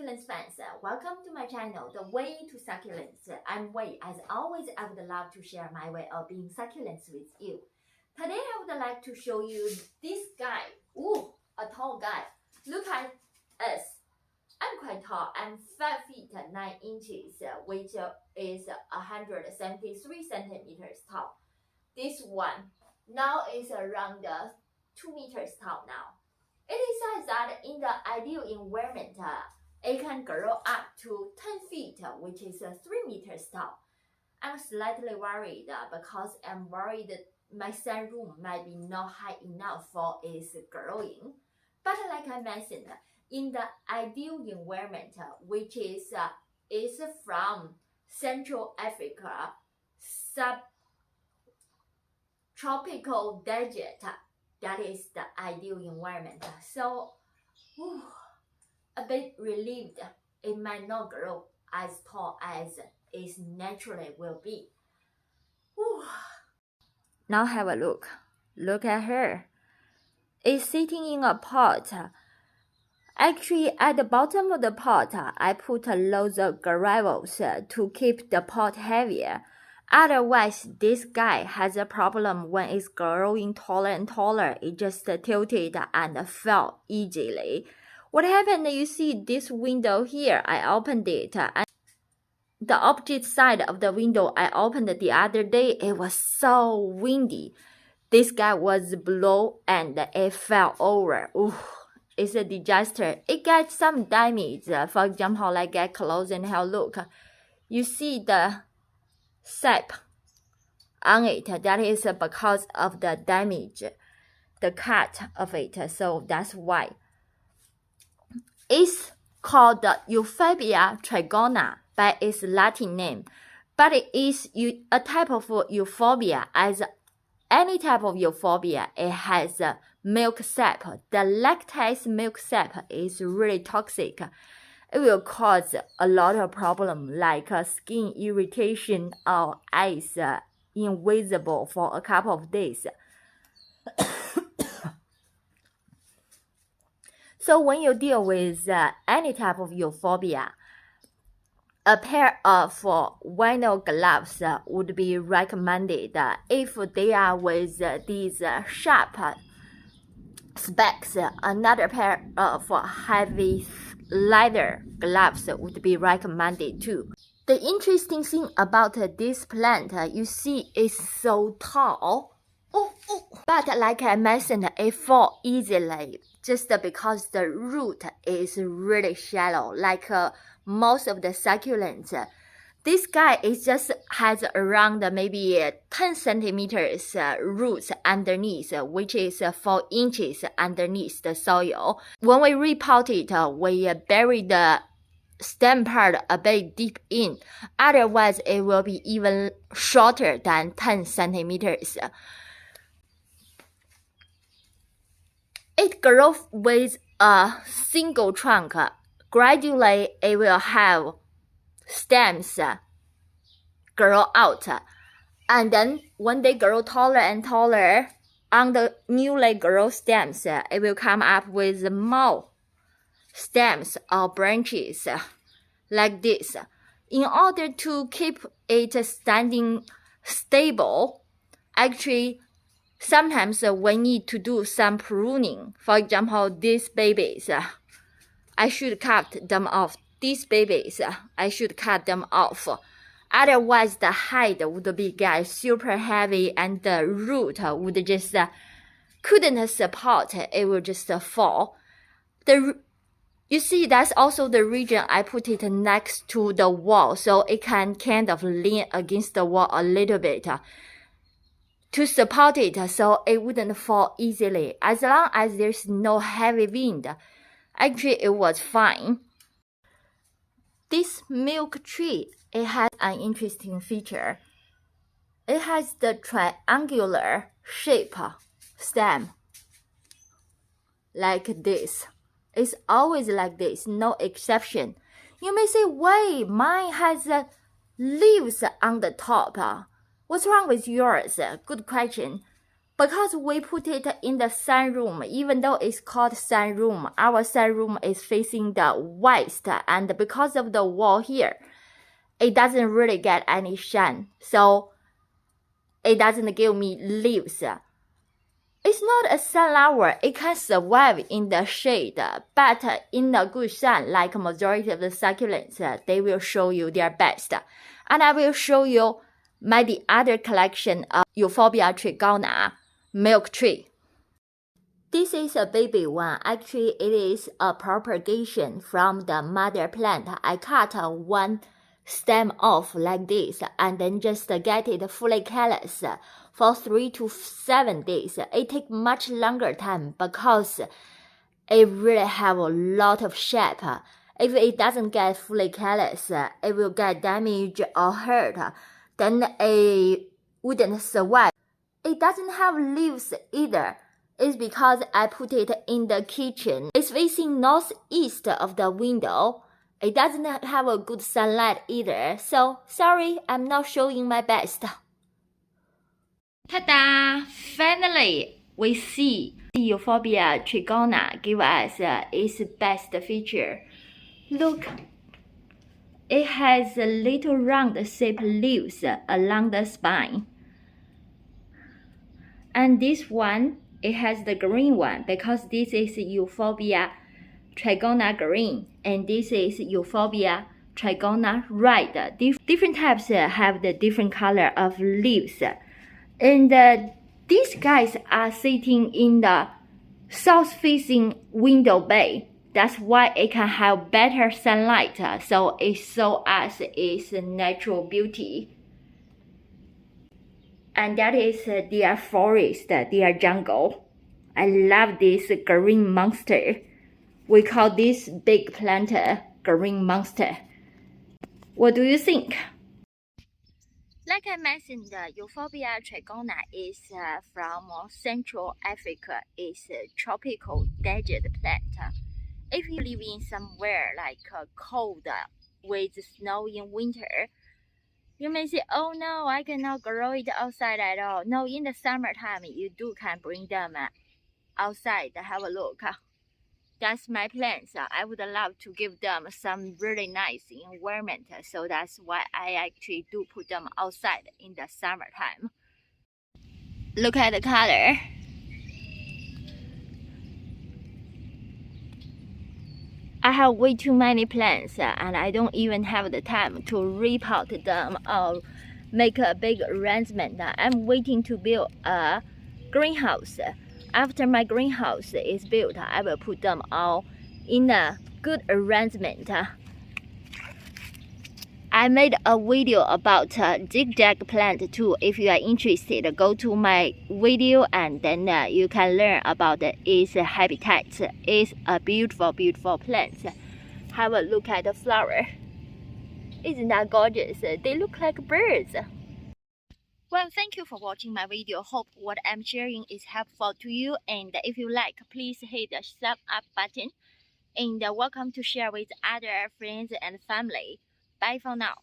succulents fans, welcome to my channel, The Way to Succulents. I'm Wei. As always, I would love to share my way of being succulents with you. Today, I would like to show you this guy. Ooh, a tall guy. Look at us. I'm quite tall. I'm 5 feet 9 inches, which is 173 centimeters tall. This one now is around 2 meters tall now. It is said that in the ideal environment, it can grow up to 10 feet, which is 3 meters tall. I'm slightly worried because I'm worried my sunroom might be not high enough for its growing. But like I mentioned, in the ideal environment, which is from Central Africa, subtropical desert, that is the ideal environment. So, a bit relieved it might not grow as tall as it naturally will be. Now have a look. Look at her. It's sitting in a pot. Actually, at the bottom of the pot, I put loads of gravels to keep the pot heavier. Otherwise, this guy has a problem when it's growing taller and taller. It just tilted and fell easily. What happened? You see this window here, I opened it. And the opposite side of the window I opened the other day, it was so windy. This guy was blown and it fell over. Ooh, it's a disaster. It got some damage. For example, like get close and have a look. You see the sap on it. That is because of the damage, the cut of it. So that's why. It's called Euphoria Trigona by its Latin name, but it is a type of euphorbia. As any type of euphorbia, it has milk sap. The lactase milk sap is really toxic. It will cause a lot of problems like skin irritation or eyes invisible for a couple of days. So when you deal with any type of euphorbia, a pair of vinyl gloves would be recommended if they are with these sharp specs. Another pair of heavy leather gloves would be recommended too. The interesting thing about this plant, you see, it's so tall. But like I mentioned, it falls easily just because the root is really shallow. Like most of the succulents, this guy has around maybe 10 centimeters roots underneath, which is 4 inches underneath the soil. When we repot it, we bury the stem part a bit deep in. Otherwise, it will be even shorter than 10 centimeters. It grows with a single trunk. Gradually, it will have stems grow out. And then when they grow taller and taller, on the newly grown stems, it will come up with more stems or branches like this. In order to keep it standing stable, actually, sometimes we need to do some pruning. For example, these babies, I should cut them off. These babies, I should cut them off. Otherwise, the height would be super heavy and the root would just couldn't support. It will just fall. You see, that's also the reason I put it next to the wall, so it can kind of lean against the wall a little bit to support it, so it wouldn't fall easily. As long as there's no heavy wind, actually it was fine. This milk tree, it has an interesting feature. It has the triangular shape stem, like this. It's always like this, no exception. You may say, wait, mine has leaves on the top. What's wrong with yours? Good question. Because we put it in the sunroom, even though it's called sunroom, our sunroom is facing the west, and because of the wall here, it doesn't really get any sun, so it doesn't give me leaves. It's not a sunflower, it can survive in the shade, but in the good sun, like majority of the succulents, they will show you their best. And I will show you the other collection of Euphoria Trigona milk tree. This is a baby one. Actually, it is a propagation from the mother plant. I cut one stem off like this and then just get it fully callus for 3 to 7 days. It takes much longer time because it really have a lot of shape. If it doesn't get fully callus, it will get damaged or hurt. Then it wouldn't survive. It doesn't have leaves either. It's because I put it in the kitchen. It's facing northeast of the window. It doesn't have a good sunlight either. So, sorry, I'm not showing my best. Ta-da! Finally, we see Euphoria Trigona give us its best feature. Look, it has little round-shaped leaves along the spine. And this one, it has the green one because this is Euphoria Trigona green and this is Euphoria Trigona red. Different types have the different color of leaves. And these guys are sitting in the south-facing window bay. That's why it can have better sunlight, so it shows us its natural beauty. And that is their forest, their jungle. I love this green monster. We call this big plant green monster. What do you think? Like I mentioned, Euphoria Trigona is from Central Africa. It's a tropical desert plant. If you live in somewhere like cold with snow in winter, you may say, oh no, I cannot grow it outside at all. No, in the summertime, you can bring them outside, have a look. That's my plans. I would love to give them some really nice environment. So that's why I actually do put them outside in the summertime. Look at the color. I have way too many plants and I don't even have the time to repot them or make a big arrangement. I'm waiting to build a greenhouse. After my greenhouse is built, I will put them all in a good arrangement. I made a video about zigzag plant too. If you are interested, go to my video and then you can learn about its habitat. It's a beautiful, beautiful plant. Have a look at the flower. Isn't that gorgeous? They look like birds. Well, thank you for watching my video. Hope what I'm sharing is helpful to you. And if you like, please hit the thumbs up button. And welcome to share with other friends and family. Bye for now.